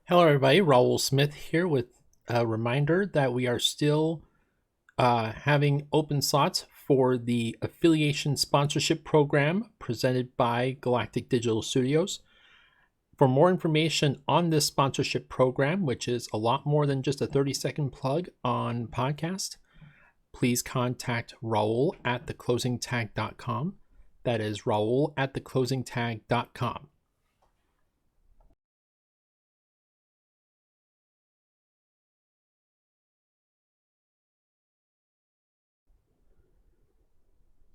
Hello, everybody. Raul Smith here with a reminder that we are still having open slots for the affiliation sponsorship program presented by Galactic Digital Studios. For more information on this sponsorship program, which is a lot more than just a 30-second plug on podcast, please contact Raul at theclosingtag.com. That is Raul at theclosingtag.com.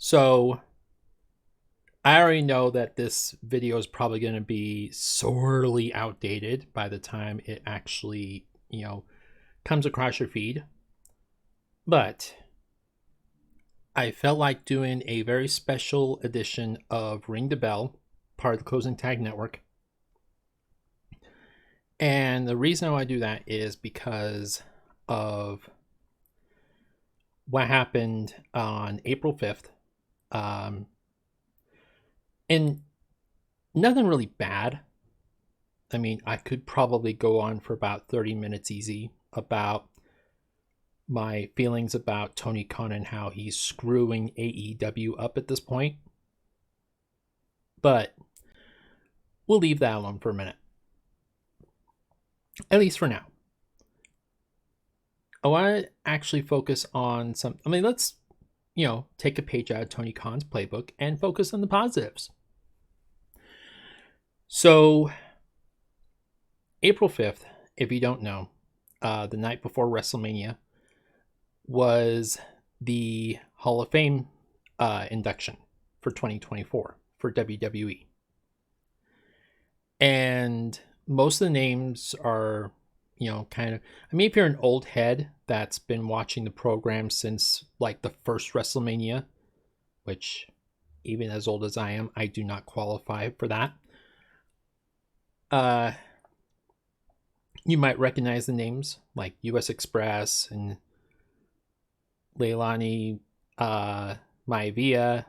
So I already know that this video is probably going to be sorely outdated by the time it actually, comes across your feed. But I felt like doing a very special edition of Ring the Bell, part of the Closing Tag Network. And the reason I want to do that is because of what happened on April 5th. And nothing really bad. I mean, I could probably go on for about 30 minutes easy about my feelings about Tony Khan and how he's screwing AEW up at this point. But we'll leave that alone for a minute. At least for now. I want to actually focus on let's, take a page out of Tony Khan's playbook and focus on the positives. So, April 5th, if you don't know, the night before WrestleMania, was the Hall of Fame induction for 2024 for WWE. And most of the names are, if you're an old head that's been watching the program since like the first WrestleMania, which even as old as I am, I do not qualify for that. You might recognize the names like US Express and Leilani Maivia.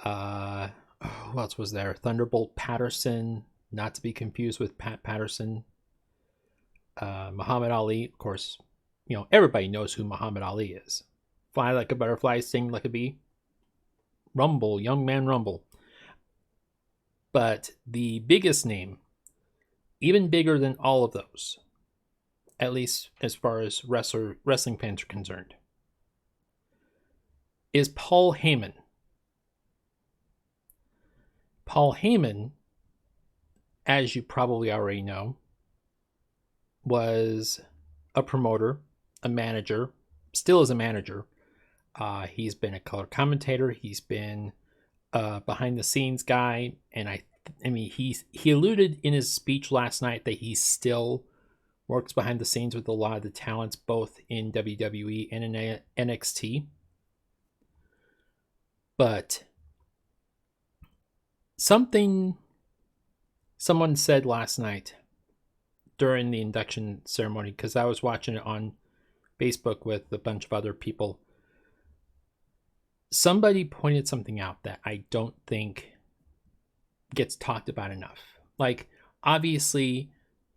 Who else was there? Thunderbolt Patterson, not to be confused with Pat Patterson. Muhammad Ali, of course, everybody knows who Muhammad Ali is. Fly like a butterfly, sting like a bee. Rumble, young man rumble. But the biggest name, even bigger than all of those, at least as far as wrestling fans are concerned, is Paul Heyman. Paul Heyman, as you probably already know, was a promoter, a manager, still is a manager. He's been a color commentator. He's been a behind the scenes guy, and I mean he alluded in his speech last night that he still works behind the scenes with a lot of the talents, both in WWE and in NXT. But someone said last night during the induction ceremony, because I was watching it on Facebook with a bunch of other people. Somebody pointed something out that I don't think gets talked about enough. Like, obviously,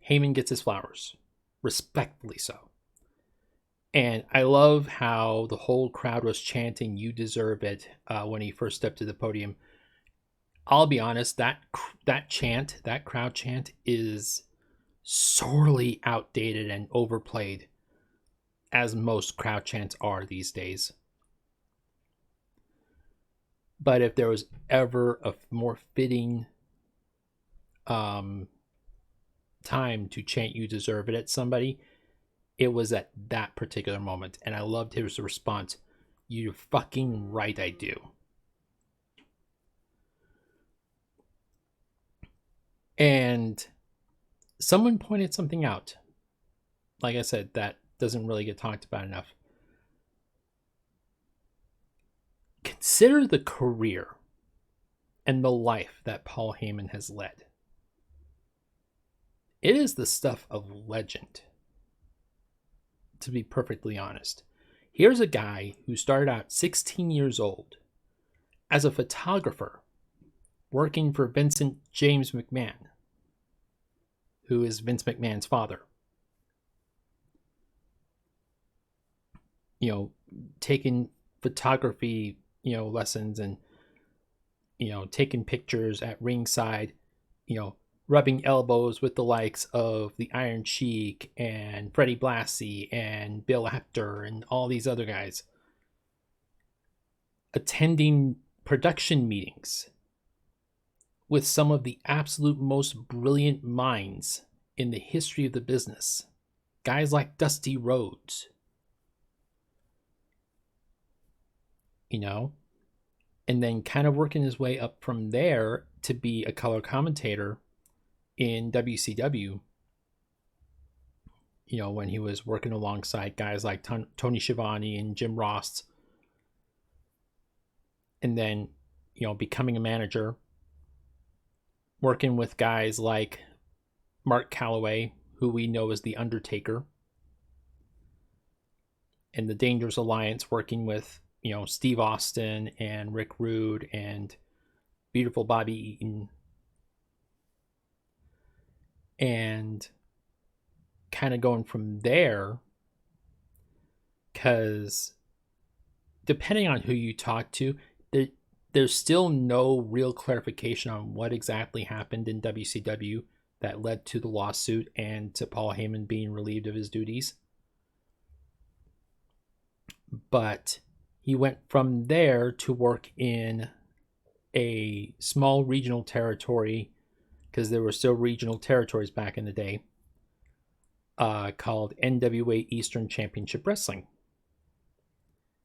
Heyman gets his flowers, respectfully so. And I love how the whole crowd was chanting, "You deserve it," when he first stepped to the podium. I'll be honest, that crowd chant is sorely outdated and overplayed, as most crowd chants are these days. But if there was ever a more fitting time to chant "You deserve it" at somebody, it was at that particular moment. And I loved his response. "You're fucking right, I do." And someone pointed something out, like I said, that doesn't really get talked about enough. Consider the career and the life that Paul Heyman has led. It is the stuff of legend, to be perfectly honest. Here's a guy who started out 16 years old as a photographer working for Vincent James McMahon. who is Vince McMahon's father. Taking photography, lessons, and, taking pictures at ringside, rubbing elbows with the likes of the Iron Sheik and Freddie Blassie and Bill Apter and all these other guys. Attending production meetings with some of the absolute most brilliant minds in the history of the business. Guys like Dusty Rhodes. And then kind of working his way up from there to be a color commentator in WCW, when he was working alongside guys like Tony Schiavone and Jim Ross. And then, becoming a manager, working with guys like Mark Calloway, who we know as The Undertaker, and the Dangerous Alliance, working with, Steve Austin and Rick Rude and beautiful Bobby Eaton. And kind of going from there, because depending on who you talk to, there's still no real clarification on what exactly happened in WCW that led to the lawsuit and to Paul Heyman being relieved of his duties. But he went from there to work in a small regional territory, because there were still regional territories back in the day, called NWA Eastern Championship Wrestling,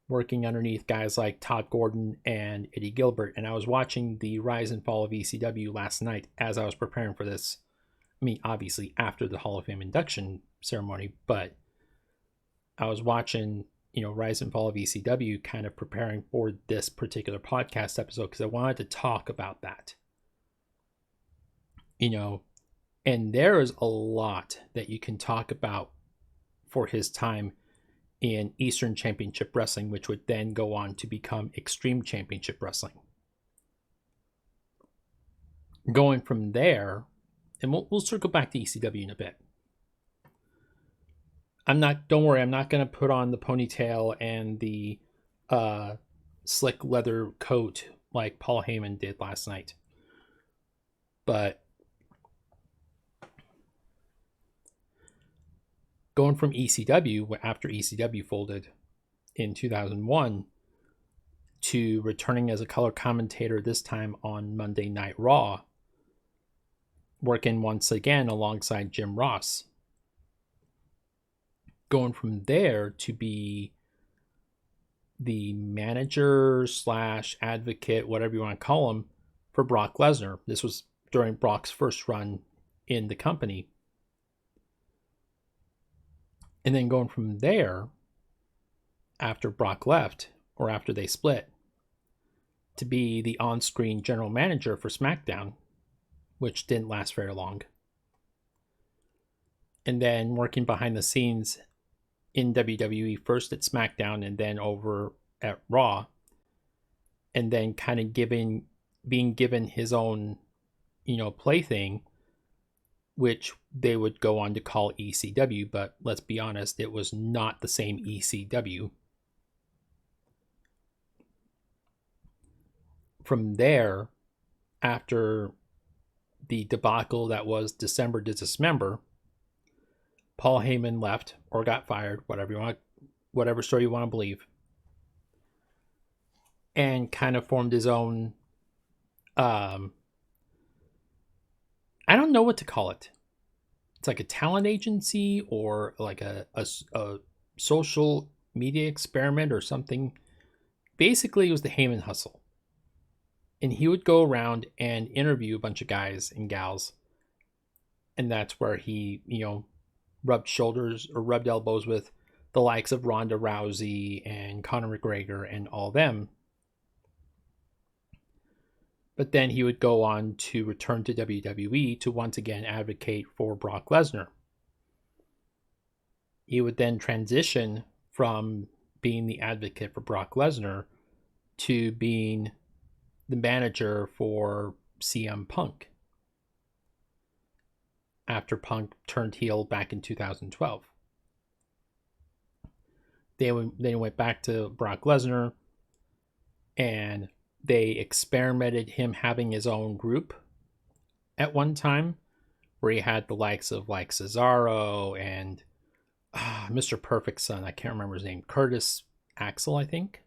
working underneath guys like Todd Gordon and Eddie Gilbert. And I was watching the rise and fall of ECW last night as I was preparing for this. I mean, obviously after the Hall of Fame induction ceremony, but I was watching, rise and fall of ECW, kind of preparing for this particular podcast episode because I wanted to talk about that. And there is a lot that you can talk about for his time in Eastern Championship Wrestling, which would then go on to become Extreme Championship Wrestling. Going from there, and we'll circle back to ECW in a bit. Don't worry, I'm not going to put on the ponytail and the slick leather coat like Paul Heyman did last night. But going from ECW, after ECW folded in 2001, to returning as a color commentator, this time on Monday Night Raw, working once again alongside Jim Ross. Going from there to be the manager / advocate, whatever you want to call him, for Brock Lesnar. This was during Brock's first run in the company. And then going from there, after Brock left, or after they split, to be the on-screen general manager for SmackDown, which didn't last very long. And then working behind the scenes in WWE, first at SmackDown and then over at Raw. And then kind of being given his own, plaything, which they would go on to call ECW, but let's be honest, it was not the same ECW. From there, after the debacle that was December to Dismember, Paul Heyman left or got fired, whatever story you want to believe, and kind of formed his own, I don't know what to call it. It's like a talent agency or like a social media experiment or something. Basically, it was the Heyman Hustle. And he would go around and interview a bunch of guys and gals. And that's where he, rubbed shoulders or rubbed elbows with the likes of Ronda Rousey and Conor McGregor and all them. But then he would go on to return to WWE to once again advocate for Brock Lesnar. He would then transition from being the advocate for Brock Lesnar to being the manager for CM Punk. after Punk turned heel back in 2012. They went back to Brock Lesnar, and they experimented him having his own group at one time, where he had the likes of like Cesaro and Mr. Perfect's son. I can't remember his name. Curtis Axel, I think.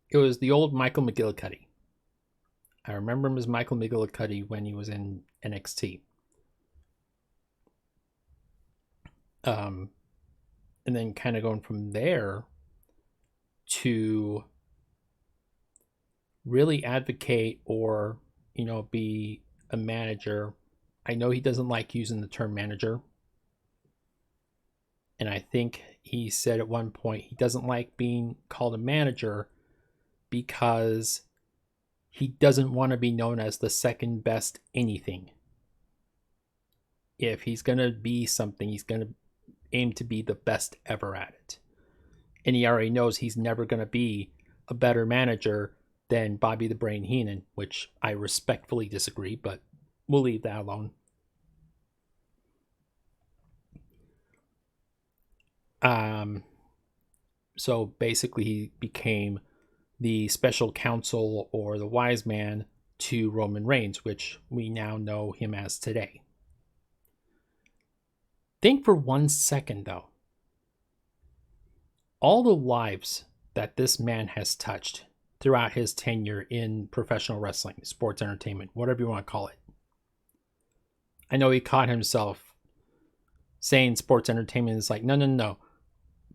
It was the old Michael McGillicuddy. I remember him as Michael McGillicuddy when he was in NXT. And then kind of going from there to really advocate or, be a manager. I know he doesn't like using the term manager. And I think he said at one point he doesn't like being called a manager because he doesn't want to be known as the second best anything. If he's going to be something, he's going to aim to be the best ever at it. And he already knows he's never going to be a better manager than Bobby the Brain Heenan, which I respectfully disagree, but we'll leave that alone. So basically he became the special counsel or the wise man to Roman Reigns, which we now know him as today. Think for 1 second, though. All the lives that this man has touched throughout his tenure in professional wrestling, sports entertainment, whatever you want to call it. I know he caught himself saying sports entertainment is like, no.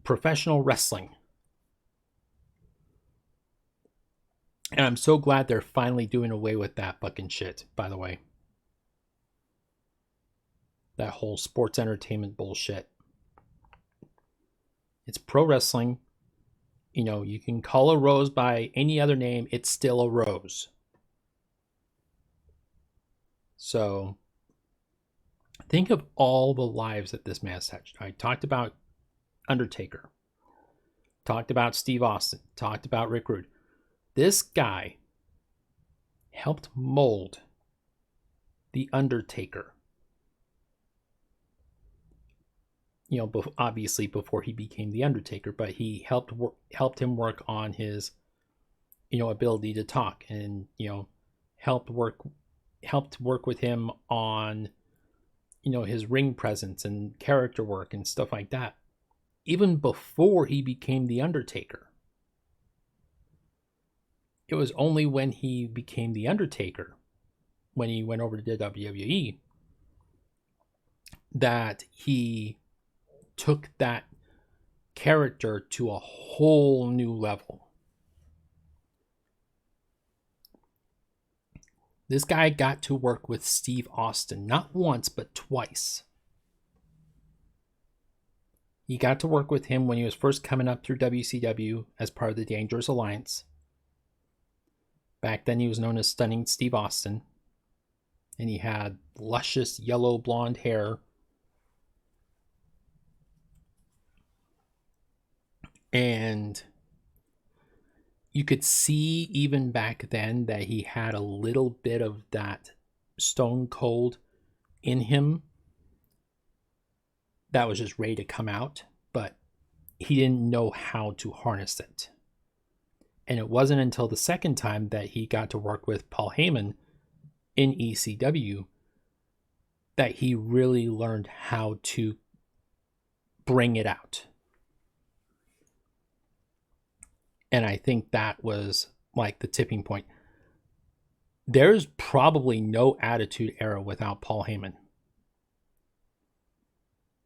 Professional wrestling. And I'm so glad they're finally doing away with that fucking shit, by the way. That whole sports entertainment bullshit. It's pro wrestling. You can call a rose by any other name. It's still a rose. So think of all the lives that this man has touched. I talked about Undertaker. Talked about Steve Austin. Talked about Rick Rude. This guy helped mold The Undertaker. Obviously before he became The Undertaker, but he helped him work on his, ability to talk, and helped work with him on, his ring presence and character work and stuff like that. Even before he became The Undertaker. It was only when he became The Undertaker, when he went over to the WWE, that he took that character to a whole new level. This guy got to work with Steve Austin not once, but twice. He got to work with him when he was first coming up through WCW as part of the Dangerous Alliance. Back then he was known as Stunning Steve Austin. And he had luscious yellow blonde hair. And you could see even back then that he had a little bit of that Stone Cold in him that was just ready to come out, but he didn't know how to harness it. And it wasn't until the second time that he got to work with Paul Heyman in ECW that he really learned how to bring it out. And I think that was like the tipping point. There's probably no Attitude Era without Paul Heyman.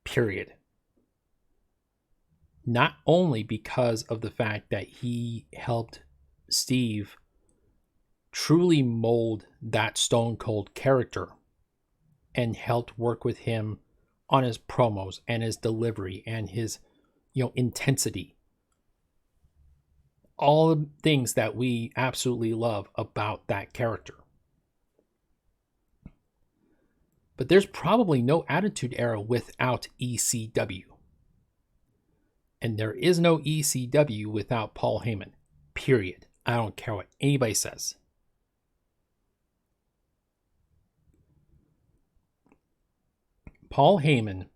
Period. Not only because of the fact that he helped Steve truly mold that Stone Cold character and helped work with him on his promos and his delivery and his, intensity. All the things that we absolutely love about that character. But there's probably no Attitude Era without ECW. And there is no ECW without Paul Heyman. Period. I don't care what anybody says. Paul Heyman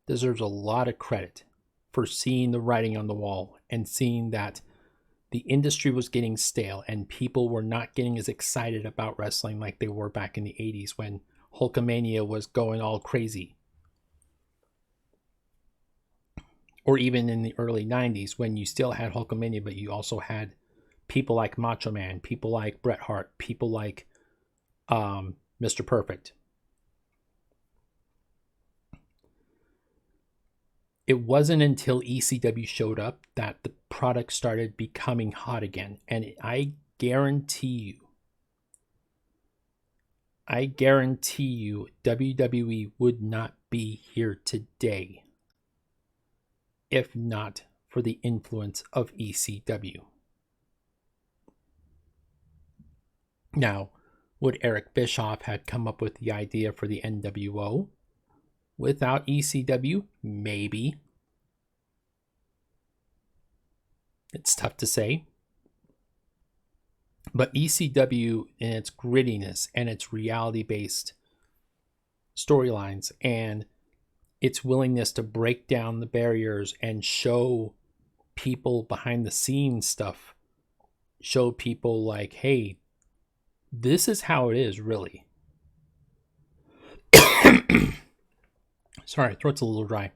deserves a lot of credit for seeing the writing on the wall and seeing that the industry was getting stale and people were not getting as excited about wrestling like they were back in the 80s when Hulkamania was going all crazy. Or even in the early 90s when you still had Hulkamania, but you also had people like Macho Man, people like Bret Hart, people like Mr. Perfect. It wasn't until ECW showed up that the product started becoming hot again. And I guarantee you, WWE would not be here today if not for the influence of ECW. Now, would Eric Bischoff have come up with the idea for the NWO without ECW? Maybe. It's tough to say. But ECW, in its grittiness and its reality-based storylines and its willingness to break down the barriers and show people behind the scenes stuff, show people like, hey, this is how it is, really. Sorry, throat's a little dry.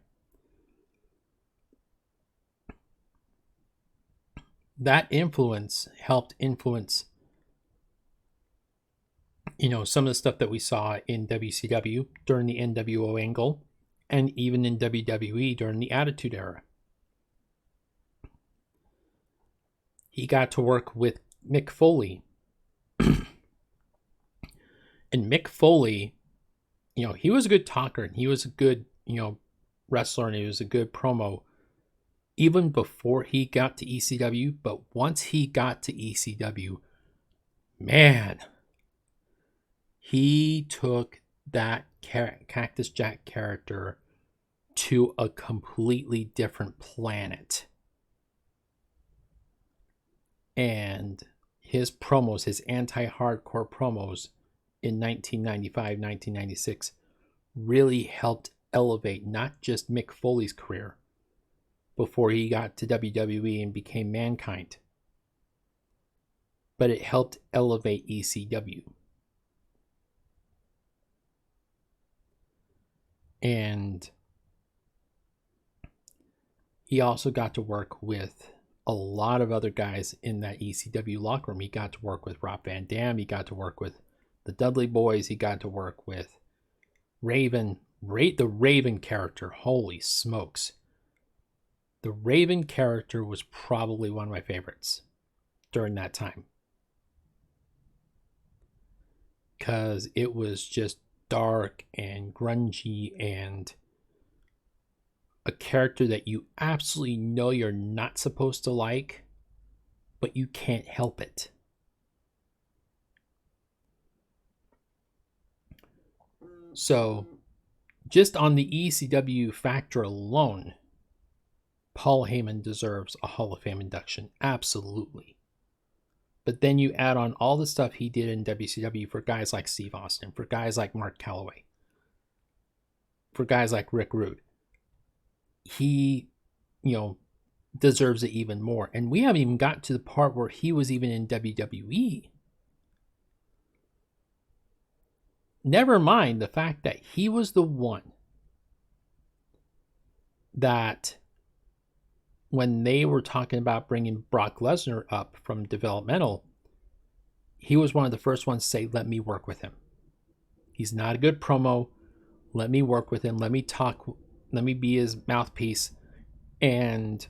That influence helped influence, some of the stuff that we saw in WCW during the NWO angle and even in WWE during the Attitude Era. He got to work with Mick Foley. And Mick Foley, he was a good talker and he was a good, wrestler and he was a good promo even before he got to ECW. But once he got to ECW, man, he took that Cactus Jack character to a completely different planet. And his promos, his anti-hardcore promos in 1995, 1996 really helped elevate not just Mick Foley's career before he got to WWE and became Mankind, but it helped elevate ECW. And he also got to work with a lot of other guys in that ECW locker room. He got to work with Rob Van Dam. He got to work with the Dudley Boys. He got to work with Raven. The Raven character, holy smokes. The Raven character was probably one of my favorites during that time. Because it was just dark and grungy and a character that you absolutely know you're not supposed to like, but you can't help it. So, just on the ECW factor alone, Paul Heyman deserves a Hall of Fame induction. Absolutely. But then you add on all the stuff he did in WCW for guys like Steve Austin, for guys like Mark Calloway, for guys like Rick Rude. He, deserves it even more. And we haven't even got to the part where he was even in WWE. Never mind the fact that he was the one that when they were talking about bringing Brock Lesnar up from developmental, he was one of the first ones to say, let me work with him. He's not a good promo. Let me work with him. Let me talk. Let me be his mouthpiece. And,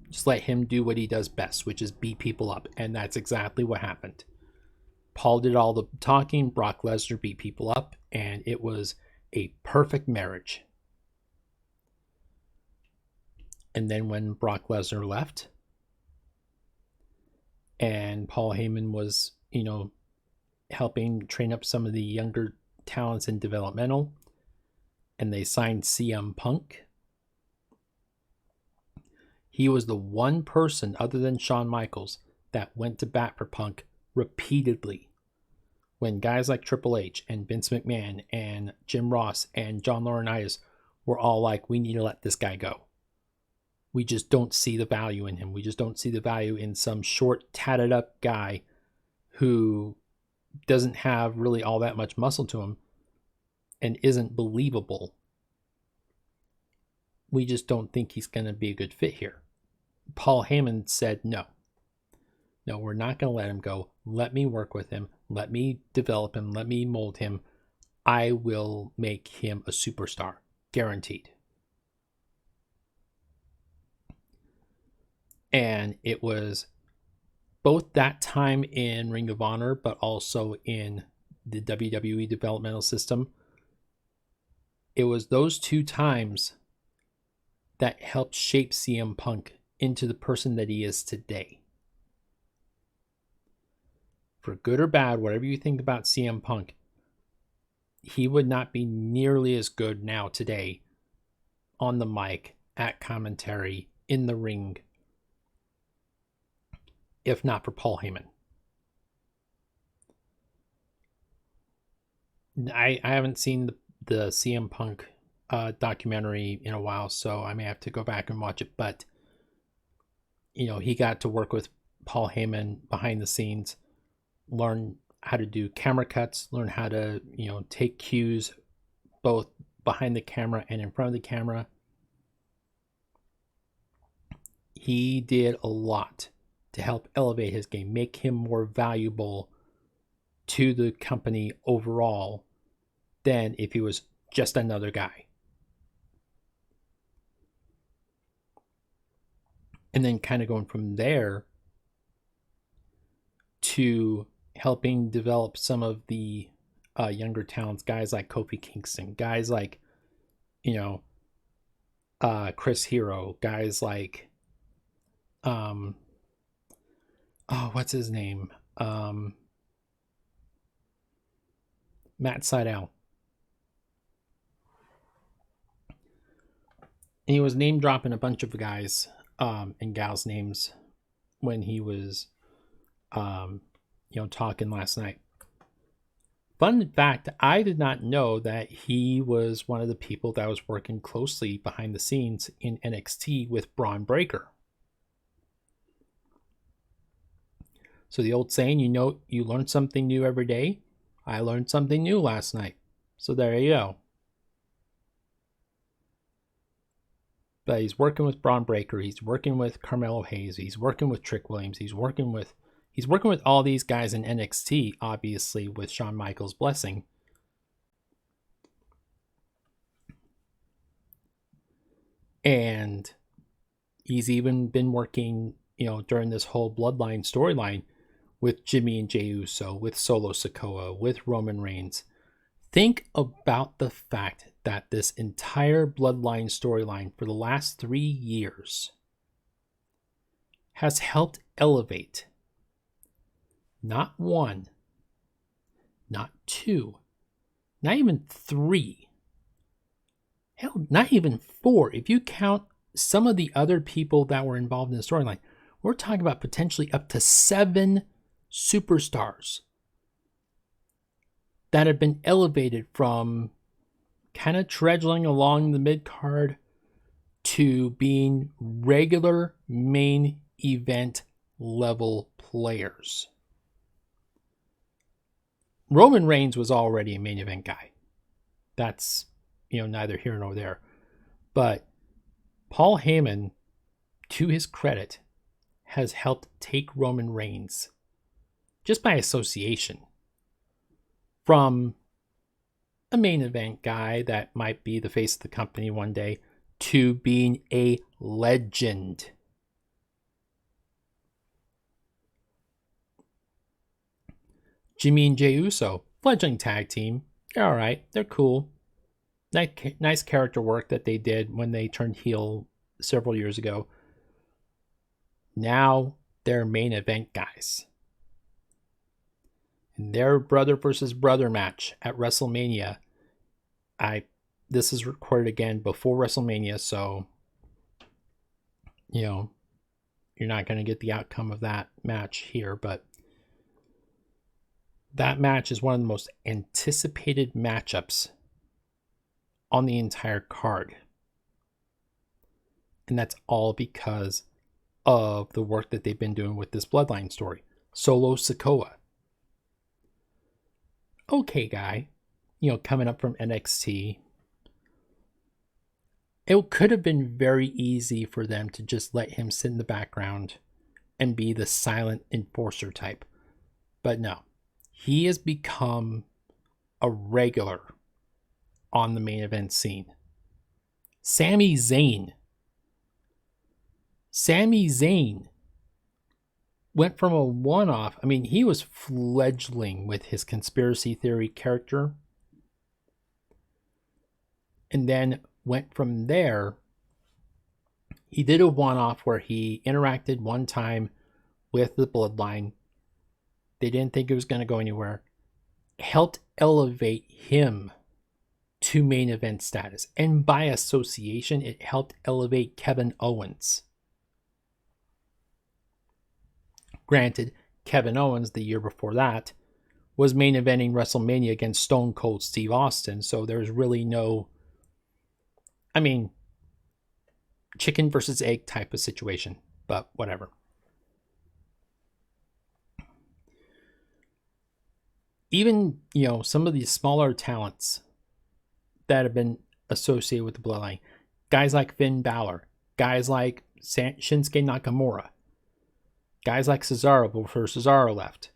just let him do what he does best, which is beat people up. And that's exactly what happened. Paul did all the talking. Brock Lesnar beat people up. And it was a perfect marriage. And then when Brock Lesnar left and Paul Heyman was, helping train up some of the younger talents in developmental, and they signed CM Punk, he was the one person other than Shawn Michaels that went to bat for Punk repeatedly when guys like Triple H and Vince McMahon and Jim Ross and John Laurinaitis were all like, we need to let this guy go. We just don't see the value in him. We just don't see the value in some short, tatted up guy who doesn't have really all that much muscle to him and isn't believable. We just don't think he's going to be a good fit here. Paul Heyman said, no, we're not going to let him go. Let me work with him. Let me develop him. Let me mold him. I will make him a superstar. Guaranteed. And it was both that time in Ring of Honor, but also in the WWE developmental system. It was those two times that helped shape CM Punk into the person that he is today. For good or bad, whatever you think about CM Punk, he would not be nearly as good now today on the mic, at commentary, in the ring, if not for Paul Heyman. I haven't seen the CM Punk documentary in a while, so I may have to go back and watch it. But, he got to work with Paul Heyman behind the scenes, learn how to do camera cuts, learn how to, take cues both behind the camera and in front of the camera. He did a lot to help elevate his game, make him more valuable to the company overall than if he was just another guy. And then kind of going from there to helping develop some of the younger talents, guys like Kofi Kingston, guys like, Chris Hero, guys like, what's his name? Matt Sydal. And he was name dropping a bunch of guys and gals' names when he was, talking last night. Fun fact, I did not know that he was one of the people that was working closely behind the scenes in NXT with Braun Breaker. So the old saying, you learn something new every day. I learned something new last night. So there you go. But he's working with Braun Breaker. He's working with Carmelo Hayes. He's working with Trick Williams. He's working with all these guys in NXT, obviously, with Shawn Michaels' blessing. And he's even been working, during this whole Bloodline storyline with Jimmy and Jey Uso, with Solo Sikoa, with Roman Reigns. Think about the fact that this entire Bloodline storyline for the last 3 years has helped elevate not one, not two, not even three, hell, not even four. If you count some of the other people that were involved in the storyline, we're talking about potentially up to 7 superstars that have been elevated from kind of trudging along the mid-card to being regular main event level players. Roman Reigns was already a main event guy. That's, neither here nor there. But Paul Heyman, to his credit, has helped take Roman Reigns, just by association, from a main event guy that might be the face of the company one day to being a legend. Jimmy and Jey Uso, fledgling tag team. They're all right. They're cool. Nice character work that they did when they turned heel several years ago. Now they're main event guys. In their brother versus brother match at WrestleMania, this is recorded again before WrestleMania, so you're not going to get the outcome of that match here, but that match is one of the most anticipated matchups on the entire card. And that's all because of the work that they've been doing with this Bloodline story. Solo Sikoa. Okay, guy. Coming up from NXT. It could have been very easy for them to just let him sit in the background and be the silent enforcer type. But no. He has become a regular on the main event scene. Sami Zayn went from a one-off. He was fledgling with his conspiracy theory character. And then went from there. He did a one-off where he interacted one time with the Bloodline. They didn't think it was going to go anywhere. Helped elevate him to main event status. And by association, it helped elevate Kevin Owens. Granted, Kevin Owens, the year before that, was main eventing WrestleMania against Stone Cold Steve Austin. So there's really no, chicken versus egg type of situation. But whatever. Even, some of these smaller talents that have been associated with the Bloodline. Guys like Finn Balor. Guys like Shinsuke Nakamura. Guys like Cesaro before Cesaro left.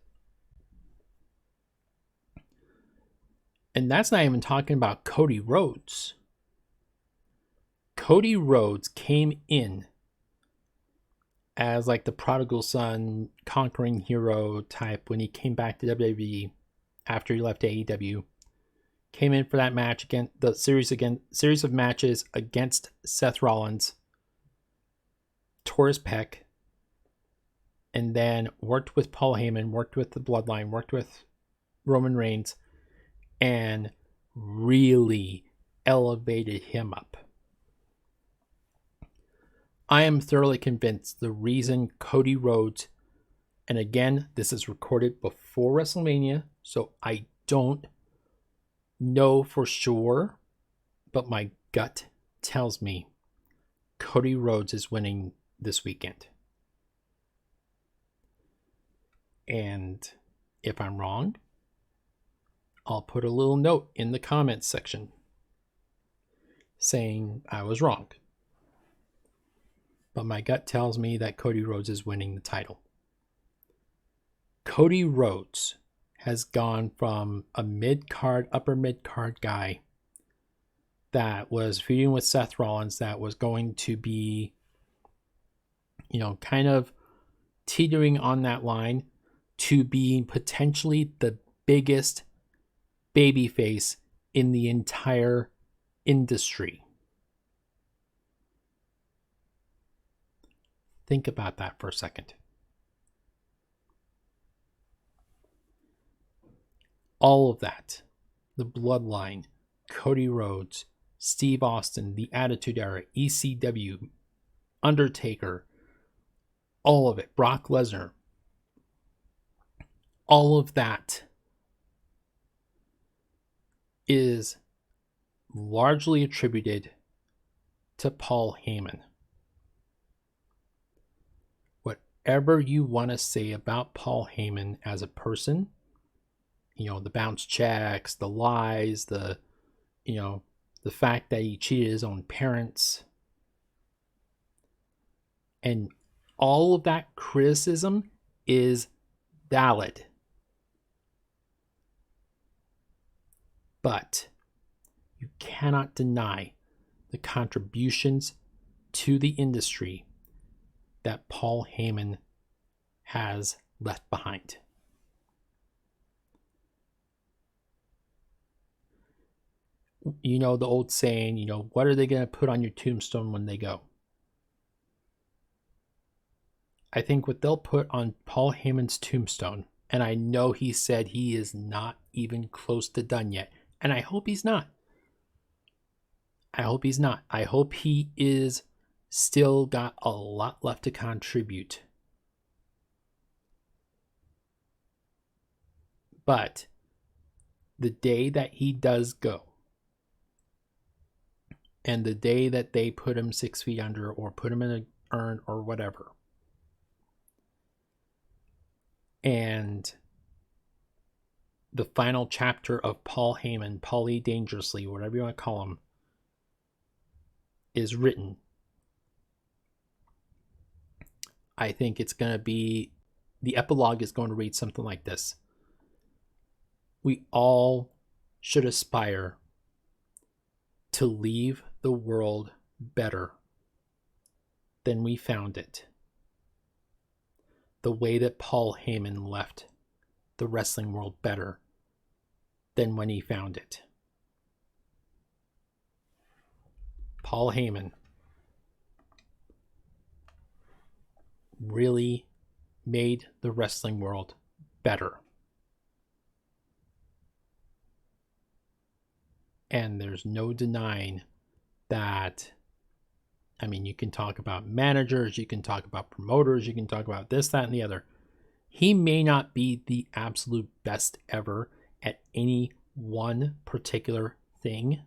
And that's not even talking about Cody Rhodes. Cody Rhodes came in as like the prodigal son, conquering hero type when he came back to WWE after he left AEW. Came in for that match against the series of matches against Seth Rollins. Tore his pec. And then worked with Paul Heyman, worked with the Bloodline, worked with Roman Reigns, and really elevated him up. I am thoroughly convinced the reason Cody Rhodes, and again, this is recorded before WrestleMania, so I don't know for sure, but my gut tells me Cody Rhodes is winning this weekend. And if I'm wrong, I'll put a little note in the comments section saying I was wrong. But my gut tells me that Cody Rhodes is winning the title. Cody Rhodes has gone from a mid-card, upper mid-card guy that was feuding with Seth Rollins, that was going to be, kind of teetering on that line, to being potentially the biggest babyface in the entire industry. Think about that for a second. All of that, the Bloodline, Cody Rhodes, Steve Austin, the Attitude Era, ECW, Undertaker, all of it, Brock Lesnar, all of that is largely attributed to Paul Heyman. Whatever you want to say about Paul Heyman as a person, the bounce checks, the lies, the fact that he cheated his own parents, and all of that criticism is valid. But you cannot deny the contributions to the industry that Paul Heyman has left behind. The old saying, what are they going to put on your tombstone when they go? I think what they'll put on Paul Heyman's tombstone, and I know he said he is not even close to done yet, and I hope he's not. I hope he's not. I hope he is still got a lot left to contribute. But the day that he does go, and the day that they put him 6 feet under or put him in an urn or whatever, and the final chapter of Paul Heyman, Paulie Dangerously, whatever you want to call him, is written, I think it's going to be, the epilogue is going to read something like this. We all should aspire to leave the world better than we found it, the way that Paul Heyman left the wrestling world better than when he found it. Paul Heyman really made the wrestling world better. And there's no denying that. I mean, you can talk about managers, you can talk about promoters, you can talk about this, that, and the other. He may not be the absolute best ever at any one particular thing,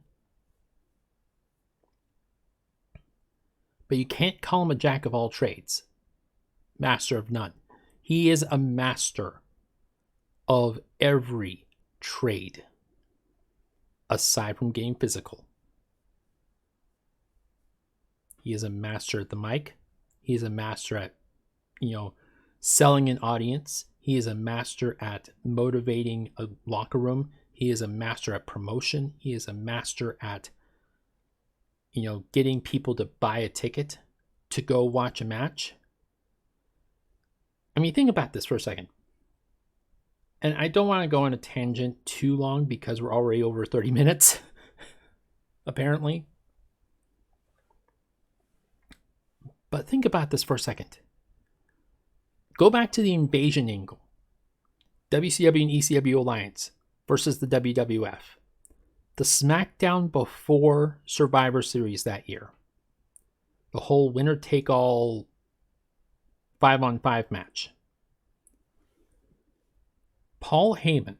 but you can't call him a jack of all trades, master of none. He is a master of every trade, aside from getting physical. He is a master at the mic. He is a master at, selling an audience. He is a master at motivating a locker room. He is a master at promotion. He is a master at, getting people to buy a ticket to go watch a match. I mean, think about this for a second. And I don't want to go on a tangent too long because we're already over 30 minutes, apparently. But think about this for a second. Go back to the invasion angle. WCW and ECW alliance versus the WWF. The SmackDown before Survivor Series that year. The whole winner-take-all 5-on-5 match. Paul Heyman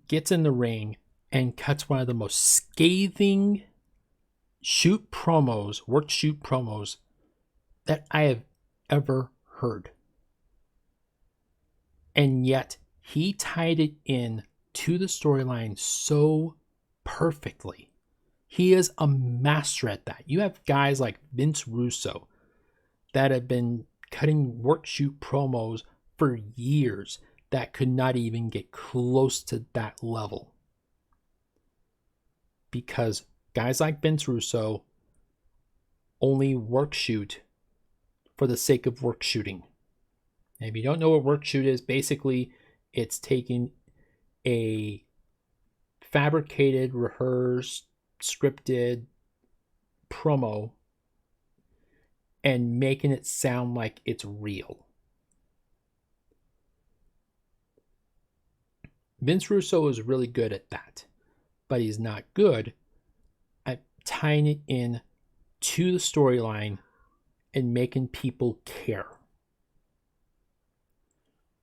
gets in the ring and cuts one of the most scathing work shoot promos that I have ever heard. And yet he tied it in to the storyline so perfectly. He is a master at that. You have guys like Vince Russo that have been cutting work shoot promos for years that could not even get close to that level. Because guys like Vince Russo only work shoot for the sake of work shooting. And if you don't know what work shoot is, basically it's taking a fabricated, rehearsed, scripted promo and making it sound like it's real. Vince Russo is really good at that, but he's not good at tying it in to the storyline and making people care.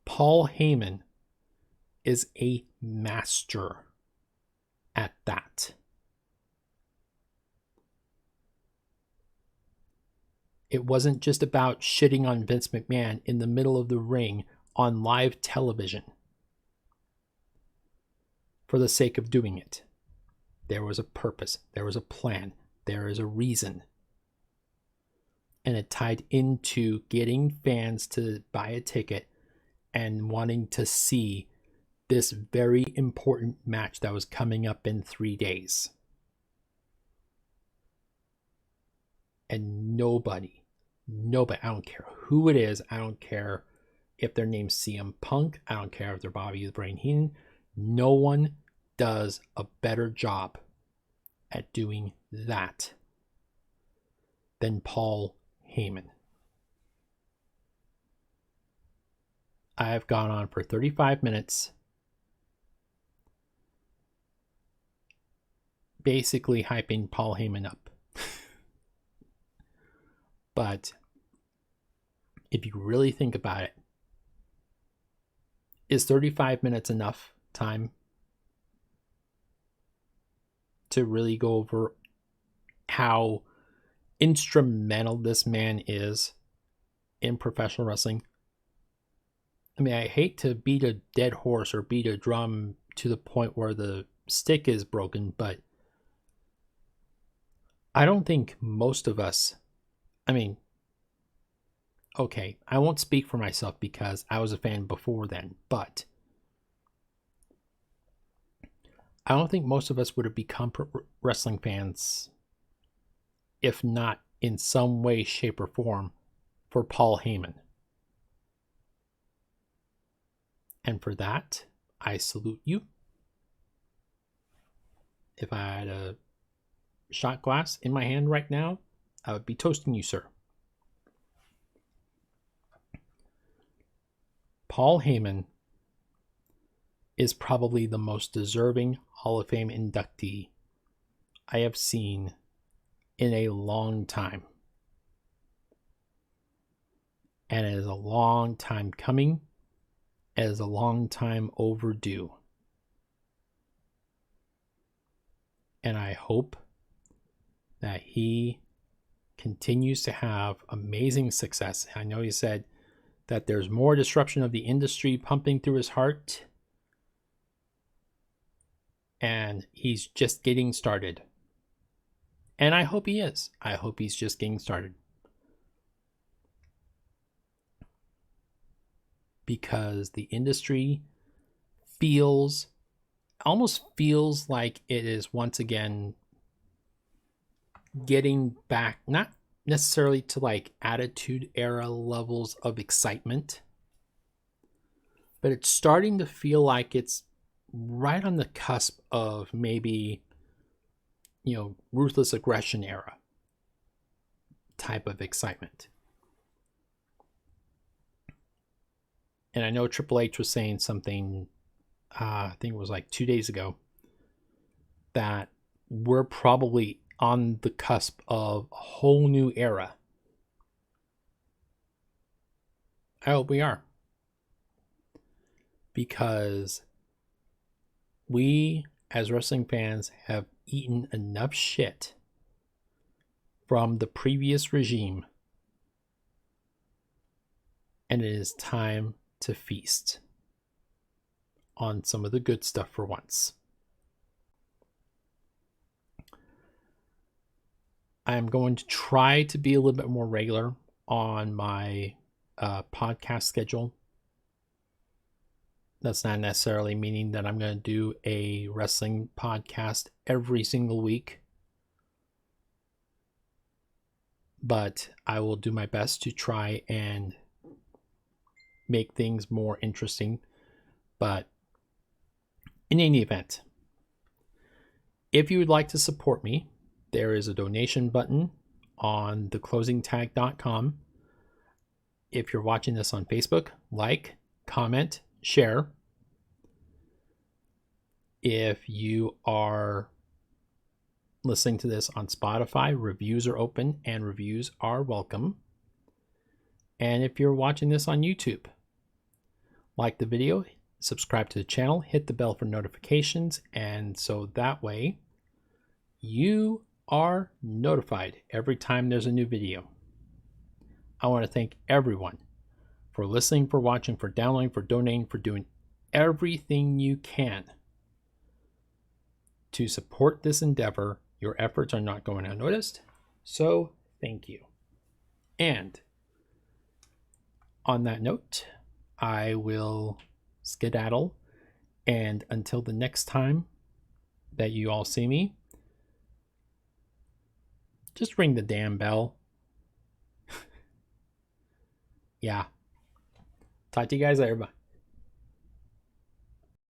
Paul Heyman is a master at that. It wasn't just about shitting on Vince McMahon in the middle of the ring on live television for the sake of doing it. There was a purpose. There was a plan. There is a reason. And it tied into getting fans to buy a ticket and wanting to see this very important match that was coming up in 3 days. And nobody, I don't care who it is, I don't care if their name's CM Punk, I don't care if they're Bobby the Brain Heenan, no one does a better job at doing that than Paul Heyman. I have gone on for 35 minutes basically hyping Paul Heyman up. But if you really think about it, is 35 minutes enough time to really go over how instrumental this man is in professional wrestling. I mean, I hate to beat a dead horse or beat a drum to the point where the stick is broken, but I don't think most of us, I mean, okay, I won't speak for myself because I was a fan before then, but I don't think most of us would have become wrestling fans if not in some way, shape, or form for Paul Heyman. And for that, I salute you. If I had a shot glass in my hand right now, I would be toasting you, sir. Paul Heyman is probably the most deserving Hall of Fame inductee I have seen in a long time. And it is a long time coming. It is a long time overdue. And I hope that he continues to have amazing success. I know he said that there's more disruption of the industry pumping through his heart. And he's just getting started. And I hope he is. I hope he's just getting started. Because the industry almost feels like it is once again getting back, not necessarily to like Attitude Era levels of excitement, but it's starting to feel like it's right on the cusp of maybe, Ruthless Aggression era type of excitement. And I know Triple H was saying something, I think it was like 2 days ago, that we're probably on the cusp of a whole new era. I hope we are. Because we, as wrestling fans, have eaten enough shit from the previous regime, and it is time to feast on some of the good stuff for once. I'm going to try to be a little bit more regular on my podcast schedule. That's not necessarily meaning that I'm going to do a wrestling podcast every single week. But I will do my best to try and make things more interesting. But in any event, if you would like to support me, there is a donation button on theclosingtag.com. If you're watching this on Facebook, like, comment, share. If you are listening to this on Spotify, reviews are open and reviews are welcome. And if you're watching this on YouTube, like the video, subscribe to the channel, hit the bell for notifications, and so that way you are notified every time there's a new video. I want to thank everyone for listening, for watching, for downloading, for donating, for doing everything you can to support this endeavor. Your efforts are not going unnoticed, so thank you. And on that note, I will skedaddle, and until the next time that you all see me, just ring the damn bell. Yeah. Talk to you guys later. Bye.